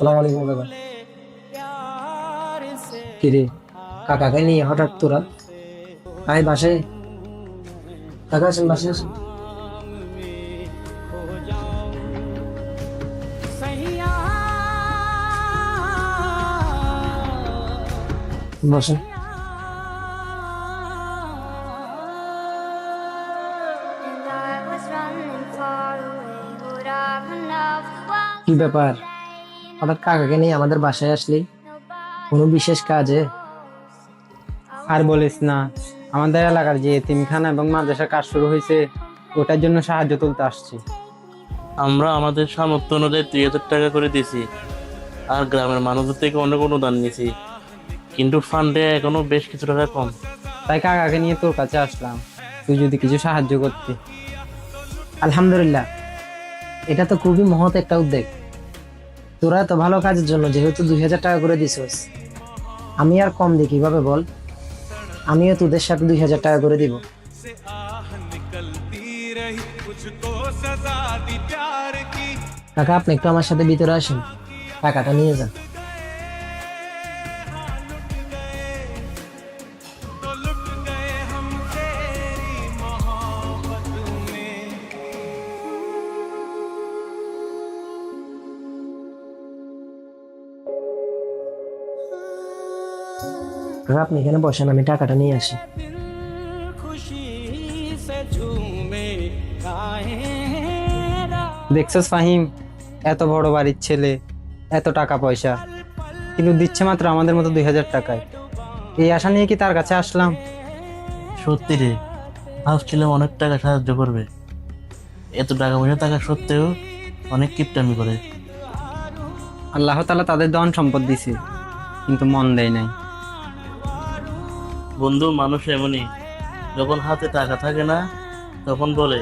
সালাম আলাইকুম কাকা। কিরে, কাকাকে নিয়ে হঠাৎ তোরা? আয় বাসায়। কাকা আসেন, বাসায় আসেন, বসেন। কি ব্যাপার, হঠাৎ কাকাকে নিয়ে আমাদের বাসায় আসলি? কোনো বিশেষ কাজে? আর বলিস না, আমাদের এলাকার যে এতিমখানা এবং মাদ্রাসার কাজ শুরু হয়েছে, ওটার জন্য সাহায্য তুলতে আসছি। আমরা আমাদের সামর্থ্য অনুযায়ী 3,000 টাকা করে দিছি, আর গ্রামের মানুষদের থেকে অনেক অনুদান নিয়েছি, কিন্তু ফান্ডে এখনো বেশ কিছু টাকা কম। তাই কাকাকে নিয়ে তোর কাছে আসলাম, তুই যদি কিছু সাহায্য করতি। আলহামদুলিল্লাহ, এটা তো খুবই মহৎ একটা উদ্যোগ। তোরা এত ভালো কাজের জন্য যেহেতু 2,000 টাকা করে দিছিস, আমি আর কম দিই কিভাবে বল? আমিও তোদের সাথে 2,000 টাকা করে দিব। কাকা, আপনি একটু আমার সাথে ভিতরে আসেন, টাকাটা নিয়ে যান। কাকা, আপনি এখানে বসেন, আমি টাকাটা নিয়ে আসি। দেখছস ফাহিম, এত বড় বাড়ির ছেলে, এত টাকা পয়সা, কিন্তু দিচ্ছে মাত্র আমাদের মতো 2,000 টাকায়। এই আশা নিয়ে কি তার কাছে আসলাম? সত্যি রে, ভাবছিলাম অনেক টাকা সাহায্য করবে, এত টাকা পয়সা থাকা সত্ত্বেও অনেক কিপটামি করে। আল্লাহ তাআলা তাদের ধন সম্পদ দিছে, কিন্তু মন দেয় নাই। বন্ধু, মানুষ এমনই, যখন হাতে টাকা থাকে না তখন বলে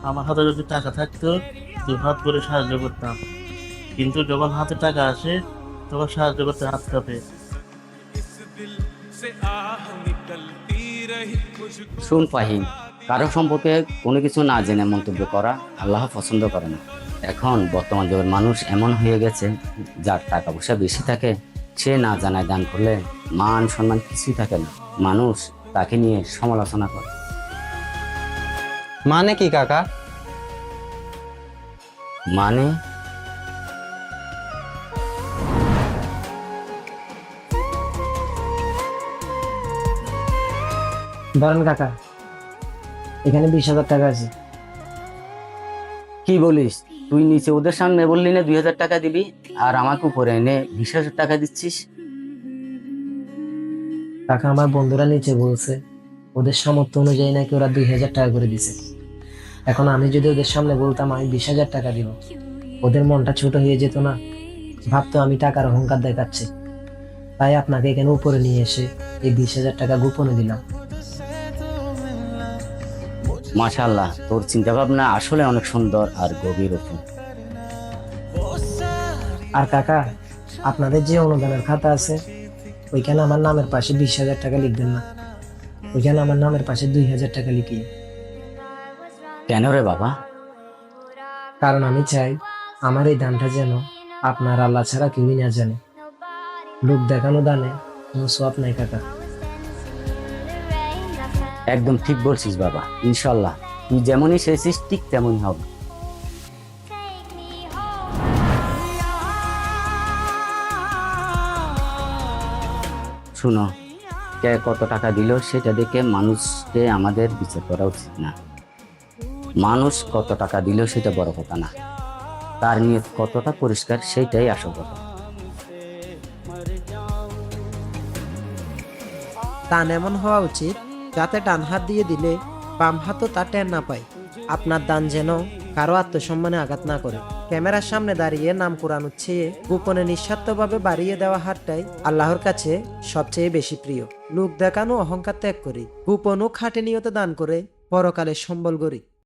আমার হাতে যদি টাকা থাকতো দু হাত করে সাহায্য করতাম, কিন্তু যখন হাতে টাকা আসে তখন সাহায্য করতে হাত কাঁপে। শুন ফাহিম, কারো সম্পর্কে কোনো কিছু না জেনে মন্তব্য করা আল্লাহ পছন্দ করে না। এখন বর্তমান যুগের মানুষ এমন হয়ে গেছে, যার টাকা পয়সা বেশি থাকে সে না জানায় দান করলে মান সম্মান কিছুই থাকে না, মানুষ তাকে নিয়ে সমালোচনা করে। মানে কি কাকা? মানে ধরেন কাকা, এখানে 20,000 টাকা আছে। কি বলিস? তুই নিচে ওদের সামনে বললি না 2,000 টাকা দিবি, আর আমাকে উপরে এনে 20,000 টাকা দিচ্ছিস? কাকা, আমার বন্ধুরা নিচে বলছে ওদের সামর্থ্য অনুযায়ী নাকি ওরা 2,000 টাকা করে দিছে। এখন আমি যদি ওদের সামনে বলতাম আমি 20,000 টাকা দিব, ওদের মনটা ছোট হয়ে যেত না? ভাবতো আমি টাকার অহংকার দেখাচ্ছি। তাই আপনাকে এখানে উপরে নিয়ে এসে এই 20,000 টাকা গোপনে দিলাম। মাশাআল্লাহ, তোর চিন্তা ভাবনা আসলে অনেক সুন্দর আর গভীর। আর কাকা, আপনাদের যে অনুদানের খাতা আছে, ওইখানে আমার নামের পাশে 20,000 টাকা লিখবেন না, ওইখানে আমার নামের পাশে 2,000 টাকা লিখিয়ে। কেন রে বাবা? কারণ আমি চাই আমার এই দানটা যেন আপনার আল্লাহ ছাড়া কেউই না জানে। লোক দেখানো দানে কোনো সোয়াব নাই কাকা। একদম ঠিক বলছিস বাবা, ইনশাল্লাহ তুই যেমনই চেয়েছিস ঠিক তেমনই হবে। শুনো, কে কত টাকা দিল সেটা দেখে মানুষকে আমাদের বিচার করা উচিত না। মানুষ কত টাকা দিল সেটা বড় কথা না, তার নিয়ত কতটা পরিষ্কার সেইটাই আসল কথা। দান এমন হওয়া উচিত যাতে ডান হাত দিয়ে দিলে বাম হাতও তা টের না পায়। আপনার দান যেন কারো আত্মসম্মানে আঘাত না করে। ক্যামেরার সামনে দাঁড়িয়ে নাম কুরানোর চেয়ে গোপনে নিঃস্বার্থভাবে বাড়িয়ে দেওয়া হাতটাই আল্লাহর কাছে সবচেয়ে বেশি প্রিয়। লোক দেখানো অহংকার ত্যাগ করি, গোপন ও খাটে নিয়তে দান করে পরকালের সম্বল গড়ি।